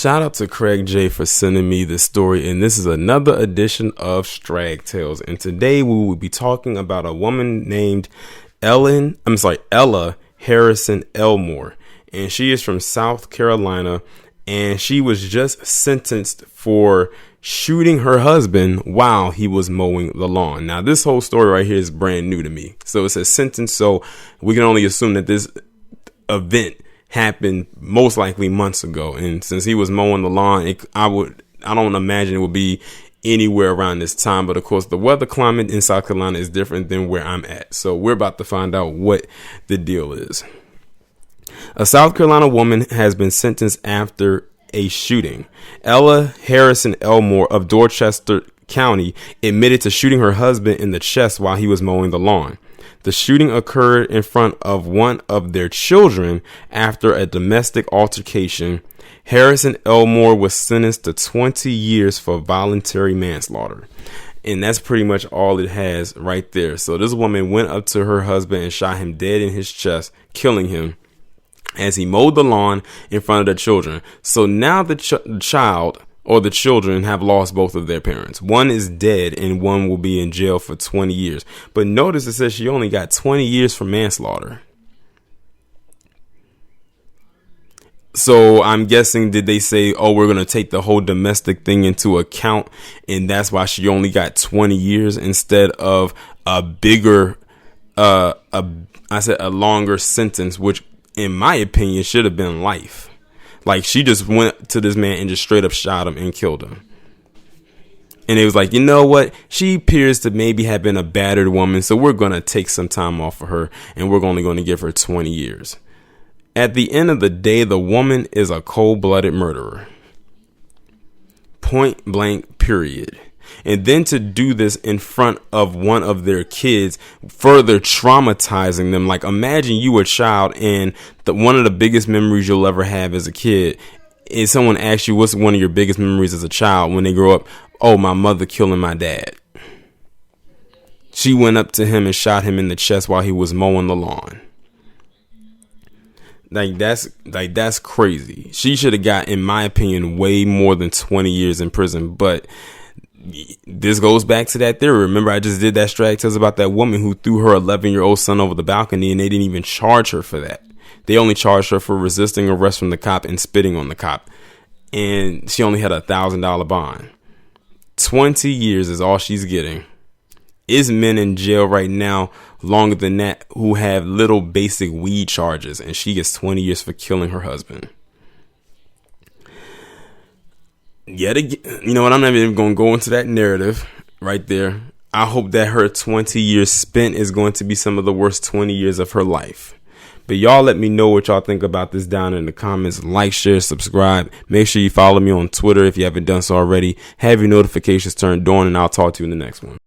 Shout out to Craig J for sending me this story, and this is another edition of Strag Tales. And today we will be talking about a woman named Ella Harrison-Ellmore, and she is from South Carolina, and she was just sentenced for shooting her husband while he was mowing the lawn. Now, this whole story right here is brand new to me. So it's a sentence, so we can only assume that this event happened most likely months ago, and since he was mowing the lawn, I don't imagine it would be anywhere around this time. But of course, the weather climate in South Carolina is different than where I'm at, so we're about to find out what the deal is. A South Carolina woman has been sentenced after a shooting. Ella Harrison-Ellmore of Dorchester County admitted to shooting her husband in the chest while he was mowing the lawn. The shooting occurred in front of one of their children after a domestic altercation. Harrison-Ellmore was sentenced to 20 years for voluntary manslaughter. And that's pretty much all it has right there. So this woman went up to her husband and shot him dead in his chest, killing him as he mowed the lawn in front of the children. So now the child or the children have lost both of their parents. One is dead and one will be in jail for 20 years. But notice it says she only got 20 years for manslaughter. So I'm guessing, did they say, oh, we're going to take the whole domestic thing into account, and that's why she only got 20 years instead of a bigger, a longer sentence, which in my opinion should have been life. Like, she just went to this man and just straight up shot him and killed him. And it was like, you know what? She appears to maybe have been a battered woman, so we're going to take some time off of her, and we're only going to give her 20 years. At the end of the day, the woman is a cold-blooded murderer. Point blank, period. And then to do this in front of one of their kids, further traumatizing them. Like, imagine you a child, and one of the biggest memories you'll ever have as a kid is someone asks you, what's one of your biggest memories as a child? When they grow up, oh, my mother killing my dad. She went up to him and shot him in the chest while he was mowing the lawn. That's crazy. She should have got, in my opinion, way more than 20 years in prison. But this goes back to that theory. Remember, I just did that Strag Tales about that woman who threw her 11-year-old son over the balcony, and they didn't even charge her for that. They only charged her for resisting arrest from the cop and spitting on the cop. And she only had a $1,000 bond. 20 years is all she's getting. Is men in jail right now longer than that who have little basic weed charges, and she gets 20 years for killing her husband. Yet again, you know what? I'm not even going to go into that narrative right there. I hope that her 20 years spent is going to be some of the worst 20 years of her life. But y'all let me know what y'all think about this down in the comments. Like, share, subscribe. Make sure you follow me on Twitter if you haven't done so already. Have your notifications turned on, and I'll talk to you in the next one.